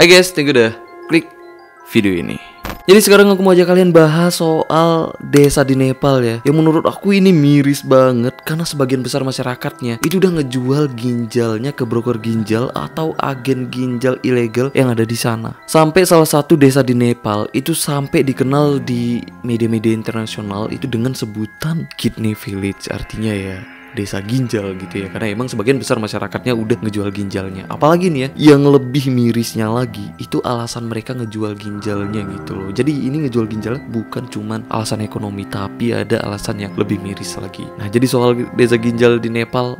Hai guys, thank you udah klik video ini. Jadi sekarang aku mau ajak kalian bahas soal desa di Nepal ya. Yang menurut aku ini miris banget karena sebagian besar masyarakatnya itu udah ngejual ginjalnya ke broker ginjal atau agen ginjal ilegal yang ada di sana. Sampai salah satu desa di Nepal itu sampai dikenal di media-media internasional itu dengan sebutan Kidney Village, artinya ya desa ginjal gitu ya, karena emang sebagian besar masyarakatnya udah ngejual ginjalnya. Apalagi nih ya, yang lebih mirisnya lagi itu alasan mereka ngejual ginjalnya gitu loh. Jadi ini ngejual ginjal bukan cuman alasan ekonomi, tapi ada alasan yang lebih miris lagi. Nah, jadi soal desa ginjal di Nepal,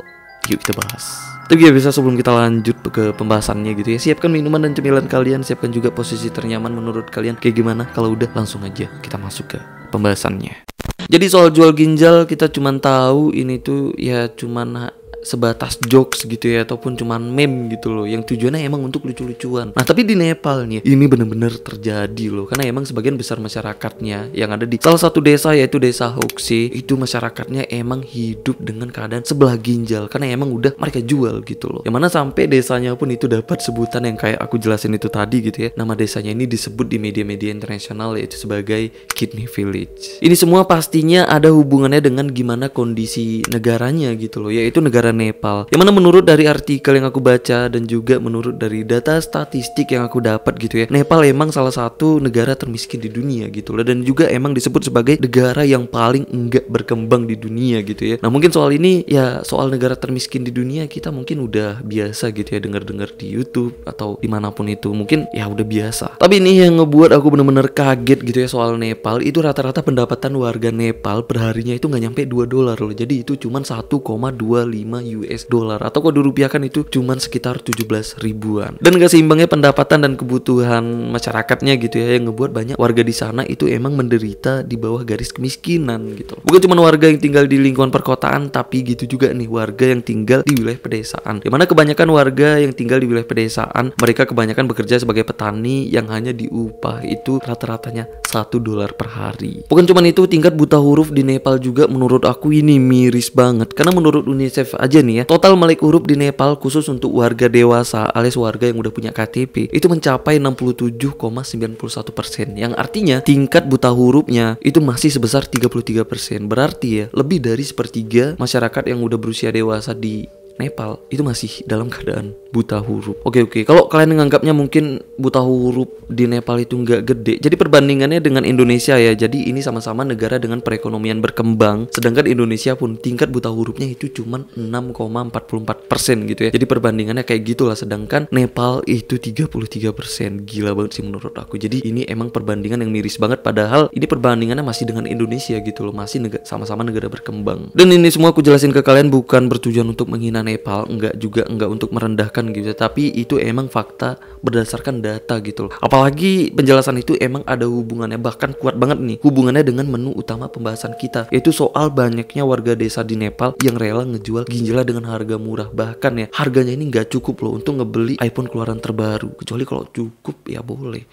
yuk kita bahas. Tapi ya bisa sebelum kita lanjut ke pembahasannya gitu ya, siapkan minuman dan cemilan kalian, siapkan juga posisi ternyaman menurut kalian kayak gimana. Kalau udah, langsung aja kita masuk ke pembahasannya. Jadi soal jual ginjal kita cuman tahu ini tuh ya cuman sebatas jokes gitu ya, ataupun cuman meme gitu loh, yang tujuannya emang untuk lucu-lucuan. Nah tapi di Nepal nih ini bener-bener terjadi loh, karena emang sebagian besar masyarakatnya yang ada di salah satu desa, yaitu desa Hoxie, itu masyarakatnya emang hidup dengan keadaan sebelah ginjal karena emang udah mereka jual gitu loh. Yang mana sampai desanya pun itu dapat sebutan yang kayak aku jelasin itu tadi gitu ya. Nama desanya ini disebut di media-media internasional yaitu sebagai Kidney Village. Ini semua pastinya ada hubungannya dengan gimana kondisi negaranya gitu loh, yaitu negara Nepal. Yang mana menurut dari artikel yang aku baca dan juga menurut dari data statistik yang aku dapat gitu ya, Nepal emang salah satu negara termiskin di dunia gitu loh, dan juga emang disebut sebagai negara yang paling enggak berkembang di dunia gitu ya. Nah mungkin soal ini ya, soal negara termiskin di dunia kita mungkin udah biasa gitu ya, dengar-dengar di YouTube atau dimanapun itu, mungkin ya udah biasa. Tapi ini yang ngebuat aku bener-bener kaget gitu ya soal Nepal, itu rata-rata pendapatan warga Nepal perharinya itu nggak nyampe $2 loh. Jadi itu cuman 1,25 US dollar, atau kalau dirupiahkan itu cuman sekitar 17 ribuan. Dan gak seimbangnya pendapatan dan kebutuhan masyarakatnya gitu ya, yang ngebuat banyak warga di sana itu emang menderita di bawah garis kemiskinan gitu. Bukan cuma warga yang tinggal di lingkungan perkotaan, tapi gitu juga nih warga yang tinggal di wilayah pedesaan. Dimana kebanyakan warga yang tinggal di wilayah pedesaan, mereka kebanyakan bekerja sebagai petani yang hanya diupah itu rata-ratanya $1 per hari. Bukan cuma itu, tingkat buta huruf di Nepal juga menurut aku ini miris banget. Karena menurut UNICEF aja nih ya, total melek huruf di Nepal khusus untuk warga dewasa alias warga yang udah punya KTP itu mencapai 67,91%, yang artinya tingkat buta hurufnya itu masih sebesar 33%. Berarti ya lebih dari sepertiga masyarakat yang udah berusia dewasa di Nepal itu masih dalam keadaan buta huruf. Oke. Kalau kalian nganggapnya mungkin buta huruf di Nepal itu nggak gede, jadi perbandingannya dengan Indonesia ya. Jadi ini sama-sama negara dengan perekonomian berkembang, sedangkan Indonesia pun tingkat buta hurufnya itu cuma 6,44% gitu ya. Jadi perbandingannya kayak gitulah, sedangkan Nepal itu 33%. Gila banget sih menurut aku. Jadi ini emang perbandingan yang miris banget, padahal ini perbandingannya masih dengan Indonesia gitu loh, masih sama-sama negara berkembang. Dan ini semua aku jelasin ke kalian bukan bertujuan untuk menghina Nepal, enggak untuk merendahkan gitu, tapi itu emang fakta berdasarkan data gitu loh. Apalagi penjelasan itu emang ada hubungannya, bahkan kuat banget nih hubungannya dengan menu utama pembahasan kita, yaitu soal banyaknya warga desa di Nepal yang rela ngejual ginjalnya dengan harga murah. Bahkan ya harganya ini nggak cukup loh untuk ngebeli iPhone keluaran terbaru, kecuali kalau cukup ya boleh.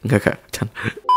Enggak.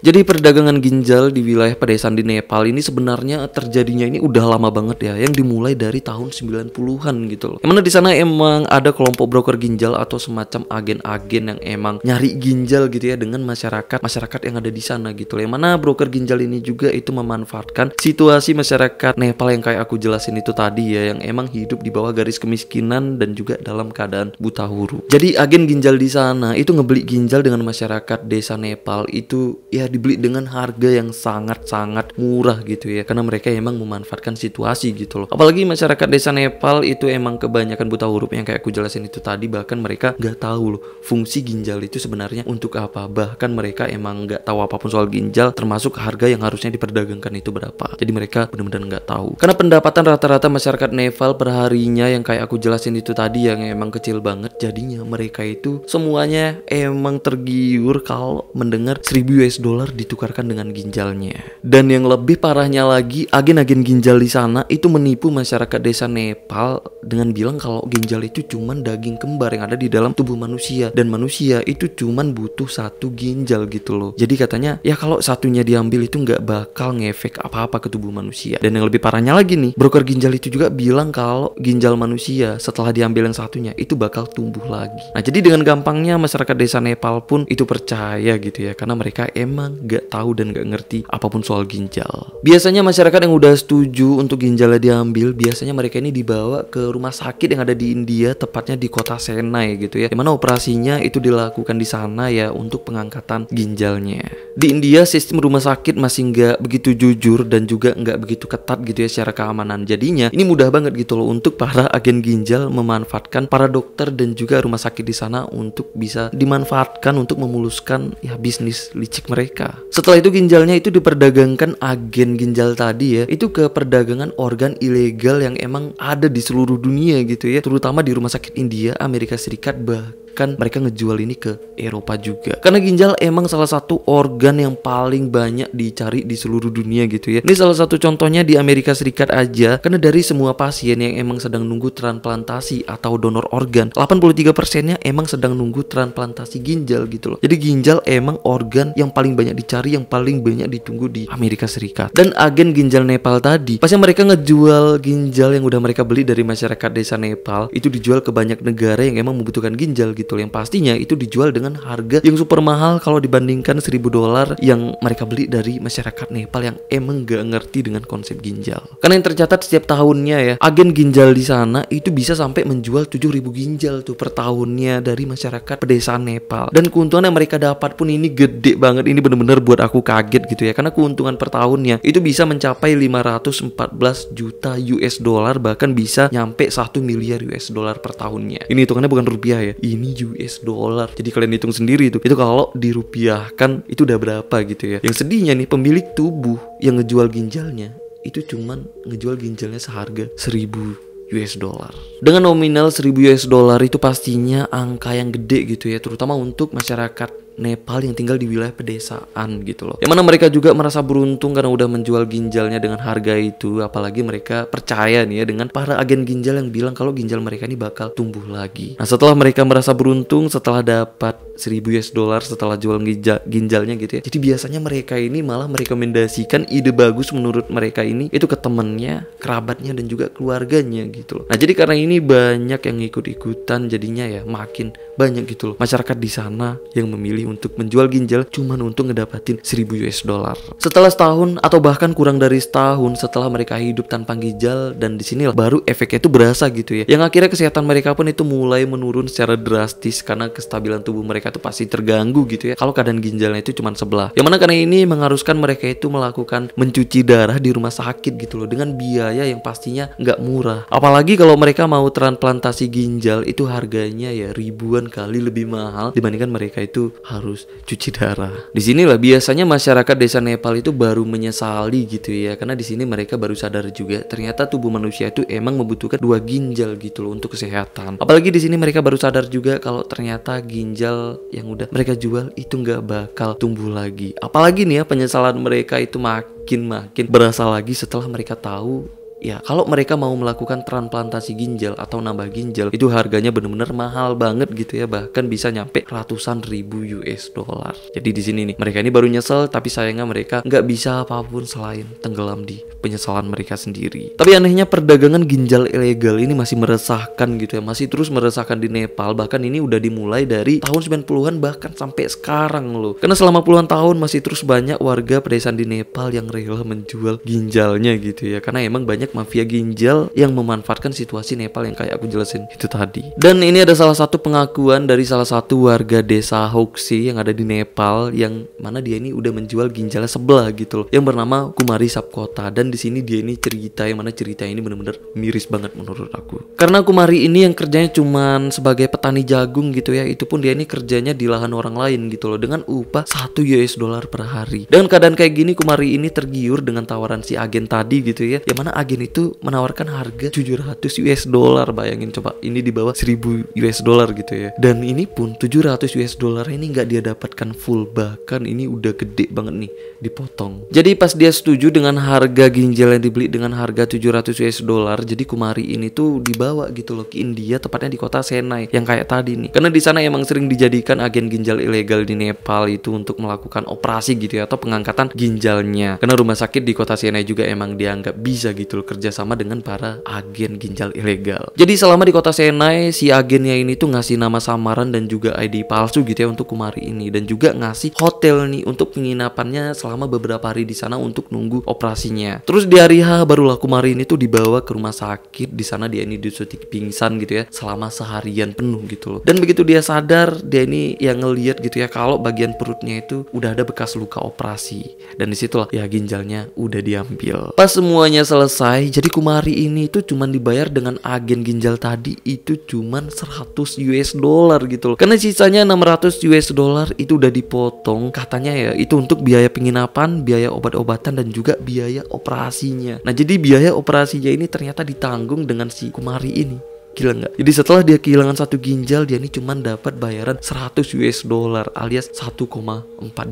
Jadi perdagangan ginjal di wilayah pedesaan di Nepal ini sebenarnya terjadinya ini udah lama banget ya, yang dimulai dari tahun 90-an gitu loh. Yang mana di sana emang ada kelompok broker ginjal atau semacam agen-agen yang emang nyari ginjal gitu ya dengan masyarakat yang ada di sana gitu loh. Yang mana broker ginjal ini juga itu memanfaatkan situasi masyarakat Nepal yang kayak aku jelasin itu tadi ya, yang emang hidup di bawah garis kemiskinan dan juga dalam keadaan buta huruf. Jadi agen ginjal di sana itu ngebeli ginjal dengan masyarakat desa Nepal itu ya dibeli dengan harga yang sangat-sangat murah gitu ya, karena mereka emang memanfaatkan situasi gitu loh. Apalagi masyarakat desa Nepal itu emang kebanyakan buta huruf yang kayak aku jelasin itu tadi, bahkan mereka nggak tahu loh fungsi ginjal itu sebenarnya untuk apa. Bahkan mereka emang nggak tahu apapun soal ginjal, termasuk harga yang harusnya diperdagangkan itu berapa. Jadi mereka benar-benar nggak tahu. Karena pendapatan rata-rata masyarakat Nepal perharinya yang kayak aku jelasin itu tadi yang emang kecil banget, jadinya mereka itu semuanya emang tergiur kalau mendengar $1.000 ditukarkan dengan ginjalnya. Dan yang lebih parahnya lagi, agen-agen ginjal di sana itu menipu masyarakat desa Nepal dengan bilang kalau ginjal itu cuman daging kembar yang ada di dalam tubuh manusia, dan manusia itu cuman butuh satu ginjal gitu loh. Jadi katanya ya kalau satunya diambil itu nggak bakal ngefek apa-apa ke tubuh manusia. Dan yang lebih parahnya lagi nih, broker ginjal itu juga bilang kalau ginjal manusia setelah diambil yang satunya itu bakal tumbuh lagi. Nah jadi dengan gampangnya masyarakat desa Nepal pun itu percaya gitu ya, karena mereka emang nggak tahu dan nggak ngerti apapun soal ginjal. Biasanya masyarakat yang udah setuju untuk ginjalnya diambil, biasanya mereka ini dibawa ke rumah sakit yang ada di India, tepatnya di kota Chennai gitu ya, dimana operasinya itu dilakukan di sana ya untuk pengangkatan ginjalnya. Di India sistem rumah sakit masih nggak begitu jujur dan juga nggak begitu ketat gitu ya secara keamanan. Jadinya ini mudah banget gitu loh untuk para agen ginjal memanfaatkan para dokter dan juga rumah sakit di sana untuk bisa dimanfaatkan untuk memuluskan ya bisnis licik mereka. Setelah itu ginjalnya itu diperdagangkan agen ginjal tadi ya, itu ke perdagangan organ ilegal yang emang ada di seluruh dunia gitu ya, terutama di rumah sakit India, Amerika Serikat, bahkan mereka ngejual ini ke Eropa juga. Karena ginjal emang salah satu organ yang paling banyak dicari di seluruh dunia gitu ya. Ini salah satu contohnya di Amerika Serikat aja, karena dari semua pasien yang emang sedang nunggu transplantasi atau donor organ, 83%-nya emang sedang nunggu transplantasi ginjal gitu loh. Jadi ginjal emang organ yang paling banyak dicari, yang paling banyak ditunggu di Amerika Serikat. Dan agen ginjal Nepal tadi, pasti mereka ngejual ginjal yang udah mereka beli dari masyarakat desa Nepal, itu dijual ke banyak negara yang emang membutuhkan ginjal gitu. Yang pastinya itu dijual dengan harga yang super mahal kalau dibandingkan $1.000 yang mereka beli dari masyarakat Nepal yang emang gak ngerti dengan konsep ginjal. Karena yang tercatat setiap tahunnya ya, agen ginjal di sana itu bisa sampai menjual 7.000 ginjal tuh per tahunnya dari masyarakat pedesaan Nepal. Dan keuntungan yang mereka dapat pun ini gede banget. Ini bener-bener buat aku kaget gitu ya, karena keuntungan per tahunnya itu bisa mencapai 514 juta US dollar, bahkan bisa nyampe 1 miliar US dollar per tahunnya. Ini hitungannya bukan rupiah ya, ini US dollar. Jadi kalian hitung sendiri itu kalau dirupiahkan itu udah berapa gitu ya. Yang sedihnya nih, pemilik tubuh yang ngejual ginjalnya itu cuman ngejual ginjalnya seharga 1.000 US dollar. Dengan nominal 1.000 US dollar itu pastinya angka yang gede gitu ya, terutama untuk masyarakat Nepal yang tinggal di wilayah pedesaan gitu loh. Yang mana mereka juga merasa beruntung karena udah menjual ginjalnya dengan harga itu. Apalagi mereka percaya nih ya dengan para agen ginjal yang bilang kalau ginjal mereka ini bakal tumbuh lagi. Nah setelah mereka merasa beruntung setelah dapat 1.000 US dollar setelah jual ginjalnya gitu ya, jadi biasanya mereka ini malah merekomendasikan ide bagus menurut mereka ini itu ke temennya, kerabatnya, dan juga keluarganya gitu loh. Nah jadi karena ini banyak yang ikut-ikutan, jadinya ya makin banyak gitu loh masyarakat di sana yang memilih untuk menjual ginjal cuman untuk ngedapatin 1.000 US dollar. Setelah setahun atau bahkan kurang dari setahun setelah mereka hidup tanpa ginjal, dan di sini baru efeknya itu berasa gitu ya. Yang akhirnya kesehatan mereka pun itu mulai menurun secara drastis karena kestabilan tubuh mereka tuh pasti terganggu gitu ya kalau keadaan ginjalnya itu cuma sebelah. Yang mana karena ini mengharuskan mereka itu melakukan mencuci darah di rumah sakit gitu loh, dengan biaya yang pastinya nggak murah. Apalagi kalau mereka mau transplantasi ginjal itu harganya ya ribuan kali lebih mahal dibandingkan mereka itu harus cuci darah. Di sinilah biasanya masyarakat desa Nepal itu baru menyesali gitu ya, karena di sini mereka baru sadar juga ternyata tubuh manusia itu emang membutuhkan 2 ginjal gitu loh untuk kesehatan. Apalagi di sini mereka baru sadar juga kalau ternyata ginjal yang udah mereka jual itu nggak bakal tumbuh lagi. Apalagi nih ya, penyesalan mereka itu makin berasa lagi setelah mereka tahu ya kalau mereka mau melakukan transplantasi ginjal atau nambah ginjal itu harganya bener-bener mahal banget gitu ya, bahkan bisa nyampe ratusan ribu US dollar. Jadi di sini nih mereka ini baru nyesel, tapi sayangnya mereka nggak bisa apapun selain tenggelam di penyesalan mereka sendiri. Tapi anehnya perdagangan ginjal ilegal ini masih meresahkan gitu ya, masih terus meresahkan di Nepal. Bahkan ini udah dimulai dari tahun 90-an bahkan sampai sekarang loh. Karena selama puluhan tahun masih terus banyak warga pedesaan di Nepal yang rela menjual ginjalnya gitu ya, karena emang banyak mafia ginjal yang memanfaatkan situasi Nepal yang kayak aku jelasin itu tadi. Dan ini ada salah satu pengakuan dari salah satu warga desa Hoxi yang ada di Nepal, yang mana dia ini udah menjual ginjalnya sebelah gitu loh, yang bernama Kumari Sapkota. Dan di sini dia ini cerita, yang mana cerita ini bener-bener miris banget menurut aku. Karena Kumari ini yang kerjanya cuman sebagai petani jagung gitu ya, itu pun dia ini kerjanya di lahan orang lain gitu loh, dengan upah 1 US dollar per hari. Dengan keadaan kayak gini Kumari ini tergiur dengan tawaran si agen tadi gitu ya, yang mana agen itu menawarkan harga 700 US dollar. Bayangin coba, ini di bawah 1000 US dollar gitu ya. Dan ini pun 700 US dollar ini nggak dia dapatkan full, bahkan ini udah gede banget nih dipotong. Jadi pas dia setuju dengan harga ginjal yang dibeli dengan harga 700 US dollar, jadi Kumari ini tuh dibawa gitu loh ke India, tepatnya di kota Chennai yang kayak tadi nih. Karena di sana emang sering dijadikan agen ginjal ilegal di Nepal itu untuk melakukan operasi gitu ya, atau pengangkatan ginjalnya. Karena rumah sakit di kota Chennai juga emang dianggap bisa gitu loh kerjasama dengan para agen ginjal ilegal. Jadi selama di kota Chennai, si agennya ini tuh ngasih nama samaran dan juga ID palsu gitu ya untuk Kumari ini, dan juga ngasih hotel nih untuk penginapannya selama beberapa hari di sana untuk nunggu operasinya. Terus di hari H barulah Kumari ini tuh dibawa ke rumah sakit. Di sana dia ini disuntik pingsan gitu ya selama seharian penuh gitu loh. Dan begitu dia sadar, dia ini yang ngelihat gitu ya kalau bagian perutnya itu udah ada bekas luka operasi. Dan disitulah ya ginjalnya udah diambil. Pas semuanya selesai, jadi Kumari ini tuh cuman dibayar dengan agen ginjal tadi itu cuman 100 US dollar gitu loh. Karena sisanya 600 US dollar itu udah dipotong, katanya ya itu untuk biaya penginapan, biaya obat-obatan, dan juga biaya operasinya. Nah jadi biaya operasinya ini ternyata ditanggung dengan si Kumari ini. Gila nggak? Jadi setelah dia kehilangan satu ginjal, dia ini cuma dapat bayaran 100 US dollar alias 1,4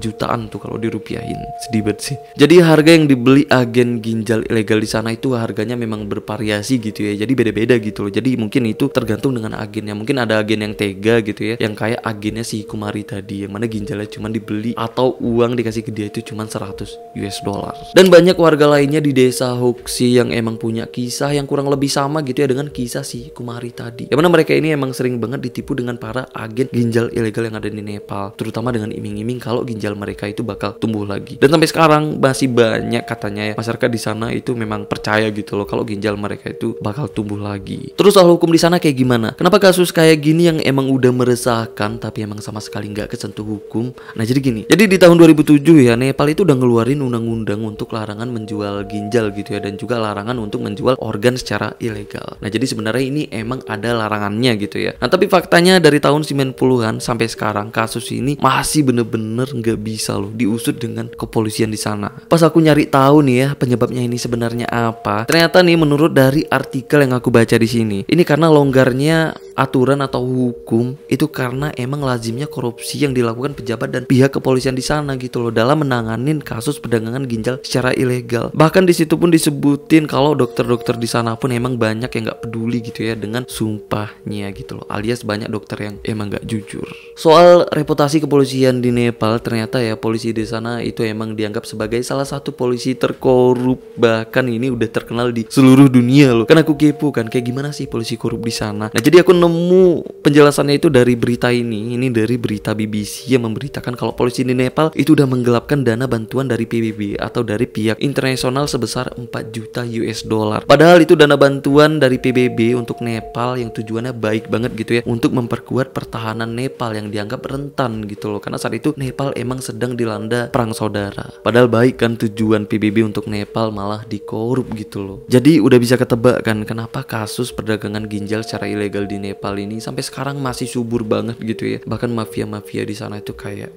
jutaan tuh kalau dirupiahin. Sedih banget sih. Jadi harga yang dibeli agen ginjal ilegal di sana itu harganya memang bervariasi gitu ya. Jadi beda-beda gitu loh. Jadi mungkin itu tergantung dengan agennya. Mungkin ada agen yang tega gitu ya, yang kayak agennya si Kumari tadi, yang mana ginjalnya cuma dibeli atau uang dikasih ke dia itu cuma 100 US dollar. Dan banyak warga lainnya di desa Hoxi yang emang punya kisah yang kurang lebih sama gitu ya dengan kisah si Kumari tadi. Yang mana mereka ini emang sering banget ditipu dengan para agen ginjal ilegal yang ada di Nepal, terutama dengan iming-iming kalau ginjal mereka itu bakal tumbuh lagi. Dan sampai sekarang masih banyak katanya ya masyarakat di sana itu memang percaya gitu loh kalau ginjal mereka itu bakal tumbuh lagi. Terus soal hukum di sana kayak gimana? Kenapa kasus kayak gini yang emang udah meresahkan tapi emang sama sekali nggak kesentuh hukum? Nah jadi gini. Jadi di tahun 2007 ya Nepal itu udah ngeluarin undang-undang untuk larangan menjual ginjal gitu ya, dan juga larangan untuk menjual organ secara ilegal. Nah jadi sebenarnya ini emang ada larangannya gitu ya. Nah tapi faktanya dari tahun 90-an sampai sekarang kasus ini masih bener-bener nggak bisa loh diusut dengan kepolisian di sana. Pas aku nyari tahu nih ya penyebabnya ini sebenarnya apa, ternyata nih menurut dari artikel yang aku baca di sini, ini karena longgarnya aturan atau hukum itu karena emang lazimnya korupsi yang dilakukan pejabat dan pihak kepolisian di sana gitu loh dalam menanganin kasus perdagangan ginjal secara ilegal. Bahkan di situ pun disebutin kalau dokter-dokter di sana pun emang banyak yang nggak peduli gitu ya dengan sumpahnya gitu loh, alias banyak dokter yang emang nggak jujur. Soal reputasi kepolisian di Nepal, ternyata ya polisi di sana itu emang dianggap sebagai salah satu polisi terkorup, bahkan ini udah terkenal di seluruh dunia loh. Kan aku kepo kan kayak gimana sih polisi korup di sana. Nah jadi aku nemu penjelasannya itu dari berita ini dari berita BBC yang memberitakan kalau polisi di Nepal itu udah menggelapkan dana bantuan dari PBB atau dari pihak internasional sebesar 4 juta US dollar. Padahal itu dana bantuan dari PBB untuk Nepal yang tujuannya baik banget gitu ya, untuk memperkuat pertahanan Nepal yang dianggap rentan gitu loh, karena saat itu Nepal emang sedang dilanda perang saudara. Padahal baik kan tujuan PBB untuk Nepal, malah dikorup gitu loh. Jadi udah bisa ketebak kan kenapa kasus perdagangan ginjal secara ilegal di Nepal ini sampai sekarang masih subur banget gitu ya. Bahkan mafia-mafia di sana itu kayak,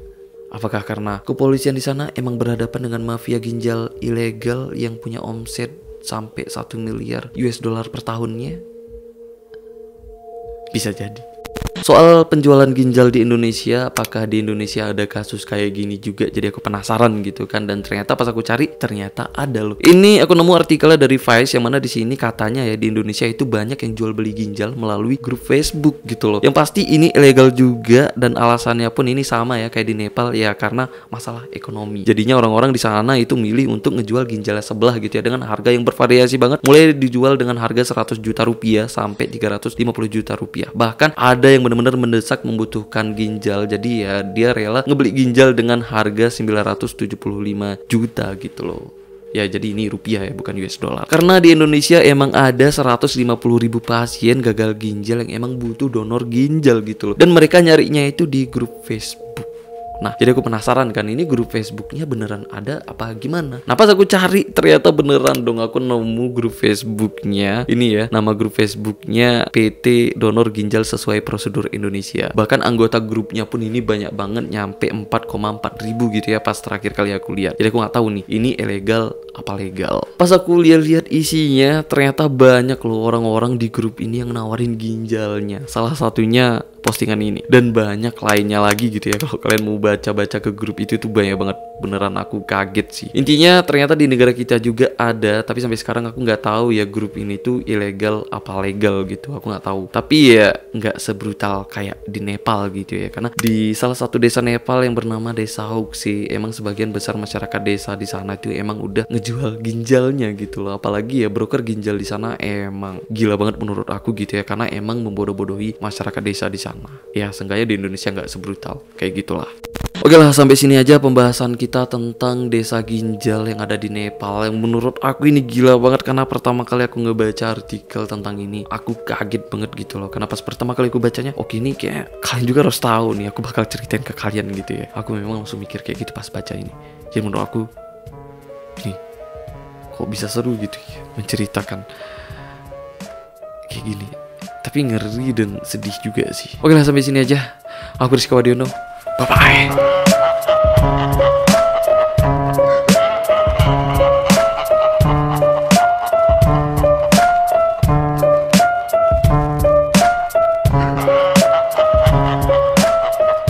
apakah karena kepolisian di sana emang berhadapan dengan mafia ginjal ilegal yang punya omset sampai 1 miliar US dollar per tahunnya? Bisa jadi. Soal penjualan ginjal di Indonesia, apakah di Indonesia ada kasus kayak gini juga? Jadi aku penasaran gitu kan, dan ternyata pas aku cari ternyata ada loh. Ini aku nemu artikelnya dari Vice yang mana di sini katanya ya di Indonesia itu banyak yang jual beli ginjal melalui grup Facebook gitu loh. Yang pasti ini ilegal juga, dan alasannya pun ini sama ya kayak di Nepal ya, karena masalah ekonomi. Jadinya orang-orang di sana itu milih untuk ngejual ginjalnya sebelah gitu ya dengan harga yang bervariasi banget, mulai dijual dengan harga 100 juta rupiah sampai 350 juta rupiah. Bahkan ada yang benar-benar mendesak membutuhkan ginjal, jadi ya dia rela ngebeli ginjal dengan harga 975 juta gitu loh. Ya jadi ini rupiah ya, bukan US dollar. Karena di Indonesia emang ada 150.000 pasien gagal ginjal yang emang butuh donor ginjal gitu loh, dan mereka nyarinya itu di grup Facebook. Nah, jadi aku penasaran kan, ini grup Facebooknya beneran ada apa gimana. Nah, pas aku cari ternyata beneran dong, aku nemu grup Facebooknya. Ini ya, nama grup Facebooknya PT Donor Ginjal Sesuai Prosedur Indonesia. Bahkan anggota grupnya pun ini banyak banget, nyampe 4,4 ribu gitu ya pas terakhir kali aku lihat. Jadi aku nggak tahu nih, ini ilegal apa legal. Pas aku lihat-lihat isinya, ternyata banyak loh orang-orang di grup ini yang nawarin ginjalnya. Salah satunya postingan ini, dan banyak lainnya lagi gitu ya. Kalau kalian mau baca-baca ke grup itu tuh banyak banget, beneran aku kaget sih. Intinya ternyata di negara kita juga ada, tapi sampai sekarang aku nggak tahu ya grup ini tuh ilegal apa legal gitu, aku nggak tahu. Tapi ya nggak sebrutal kayak di Nepal gitu ya, karena di salah satu desa Nepal yang bernama Desa Hoxie, emang sebagian besar masyarakat desa di sana tuh emang udah ngejual ginjalnya gitu loh. Apalagi ya broker ginjal di sana emang gila banget menurut aku gitu ya, karena emang membodoh-bodohi masyarakat desa di sana. Ya seenggaknya di Indonesia nggak sebrutal kayak gitulah. Oke lah, sampai sini aja pembahasan kita tentang desa ginjal yang ada di Nepal, yang menurut aku ini gila banget. Karena pertama kali aku ngebaca artikel tentang ini, aku kaget banget gitu loh. Karena pas pertama kali aku bacanya, oke ini kayak kalian juga harus tahu nih, aku bakal ceritain ke kalian gitu ya. Aku memang langsung mikir kayak gitu pas baca ini. Jadi menurut aku, ini kok bisa seru gitu ya menceritakan kayak gini. Tapi ngeri dan sedih juga sih. Oke lah, sampai sini aja. Aku Rizky Wadiono. Bye-bye.